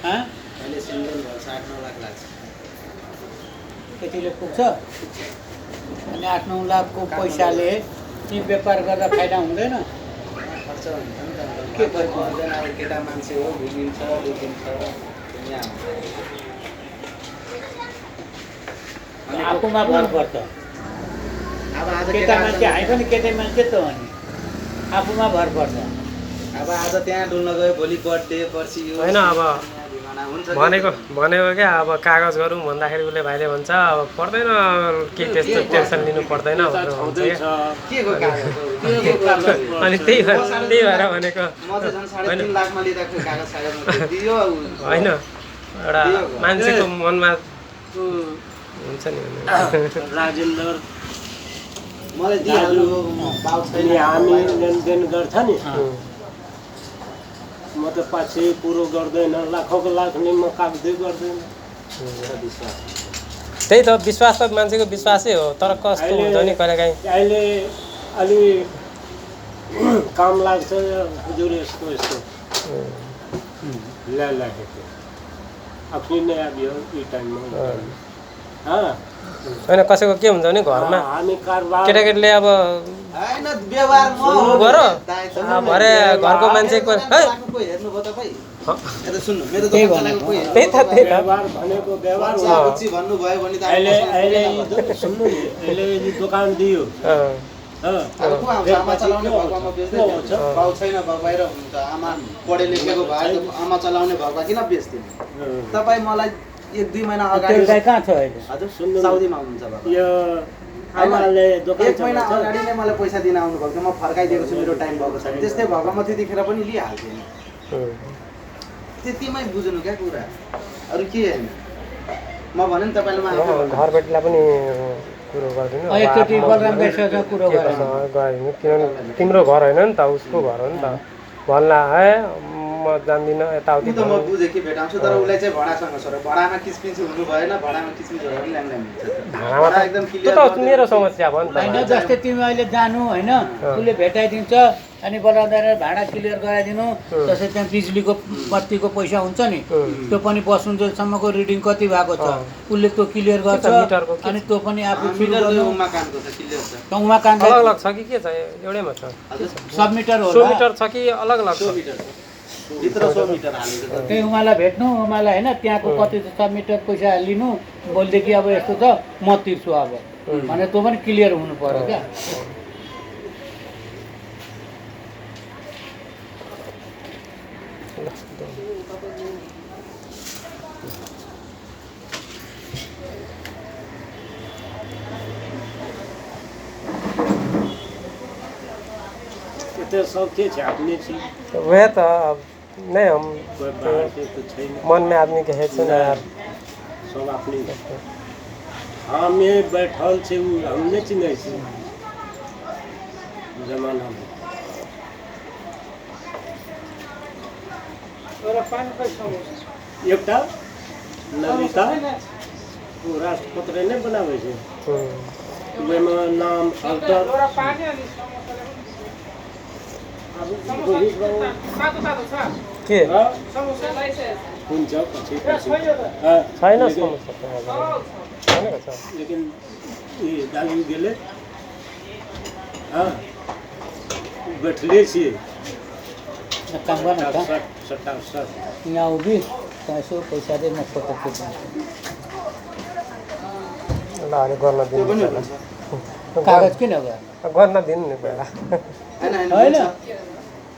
अहिले सिङ्गल भयो 8-9 लाख लाग्छ। त्यतिले पुग्छ। अनि 8-9 लाखको पैसाले ती व्यापार गर्दा फाइदा हुँदैन? खर्च हुन्छ नि त। के खर्च हुँदैन? अब केटा मान्छे हो, घुमिन्छ, लुकिन्छ, यहाँ आफूमा भर पर्छ। अब आज केटा मान्छे हामी पनि केटा मान्छे त हो नि, आफूमा भर पर्छ। अब आज त्यहाँ डुल्न गयो, भोलि बर्थडे, पर्सि यो होइन अब भनेको क्या अब कागज गरौँ भन्दाखेरि उसले भाइले भन्छ अब पर्दैन के त्यस्तो टेन्सन लिनु पर्दैन भनेर भन्छ क्या। अनि त्यही भएर भनेको होइन एउटा मान्छेको मनमा हुन्छ नि राजेन्द्र मलाई हामी लेनदेन गर्छ नि म त पछि पुरो गर्दैन, लाखौँको लाख नि म काग्दै गर्दैन। त्यही त विश्वास त मान्छेको विश्वासै हो, तर कस्तो हुन्छ नि कहिलेकाहीँ अहिले अलि काम लाग्छ हजुर यस्तो यस्तो ल्याएको आफ्नै नै आयो यो टाइममा। होइन कसैको के हुन्छ भने घरमा हामी कारोबार केटाकेटीले अब गर भरे घरको मान्छेको त्यही त व्यवहार भनेको व्यवहार अहिले सुन्नु नि, अहिले दोकान दियो आमा चलाउने भाउ छैन, बाहिर हुनुहुन्छ, आमा पढे लेखेको भए आमा चलाउने भाउमा किन बेच्दिनु? तपाईँ मलाई 1-2 महिना अगाडि कहाँ छ अहिले? हजुर साउदीमा हुनुहुन्छ बाबा। यो आमाले दोकान 1 महिना अगाडि नै मलाई पैसा दिन आउनुभएको, म फर्काइदिएको छु, मेरो टाइम भएको छैन। त्यस्तै भएको म त्यतिखेर पनि लिइहाल्थेँ नि। त्यतिमै बुझ्नु क्या कुरा, अरू के होइन। म भने नि तपाईँलाई घरबेटीलाई पनि कुरो गरिदिनु एकचोटि बलराम बेससँग कुरो गरिदिनु, किनभने तिम्रो घर होइन नि त, उसको घर हो नि त। भन्ला है म जान्दिनँ यताउति त म बुझेँ कि भेटाउँछु, तर उसलाई चाहिँ भडासँग छोड, भडामा किचपिच हुनु भएन, भडामा किचपिच भयो भने ल्याङ भाडामा एकदम क्लियर मेरो समस्या भयो नि त। होइन जस्तै तिमी अहिले जानु होइन, उसले भेटाइदिन्छ अनि बलरामले भाडा क्लियर गराइदिनु। जस्तै त्यहाँ बिजुलीको बत्तीको पैसा हुन्छ नि, त्यो पनि बस्नुसम्मको रिडिङ कति भएको छ उसले त्यो क्लियर गर्छ। अनि त्यो पनि आफू उमाकाण्ड अलग अलग छ कि के छ? एउटैमा छ सबमिटर हो, 100 मिटर छ कि अलग अलग छ? भित्र 100 मिटर हालेको छ। त्यही उमालाई भेट्नु, उमालाई होइन त्यहाँको कति सबमिटर पैसा लिनु, भोलिदेखि अब यस्तो छ म तिर्छु अब भने त्यो पनि क्लियर हुनु पर्यो क्या। तो सब के छापने छी वह तो अब नहीं हम कोई बाहर से तो छै नहीं, मन में आदमी के है से ना यार सब अपने हमें बैठल छे हमने चिन्है छी जमाना में। एउटा ललिता वो राष्ट्रपति ने बनावे छे, ओहिमे नाम अल्टर के हुन्छ पछि छैन समस्या लेकिन ये दाजु गेले बैठले छियै काम गर्न त 67 यहाँ उभि यसो पैसा दे म फोटो खिच्छु। ल अरे गर्न दिनु कागज किन भयो? गर्न दिनु नि पहिला होइन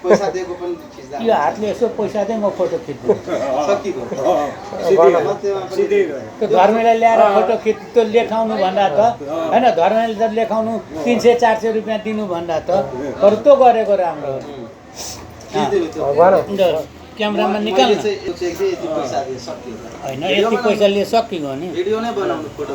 पैसा दिएको पनि खिच्दा यो हातले यसो पैसा दे म फोटो खिच्छु। सकिगयो। सिधै गयो त्यो धर्मेले ल्याएर फोटो खिच त्यो लेखाउनु भन्दा त होइन, धर्मेले त लेखाउनु 300-400 रुपियाँ दिनु भन्दा त बरु त्यो गरेको राम्रो। क्यामेरामा निकाल्न होइन, यति पैसा लिए सकियो नि। भिडियो नै बनाउनु फोटो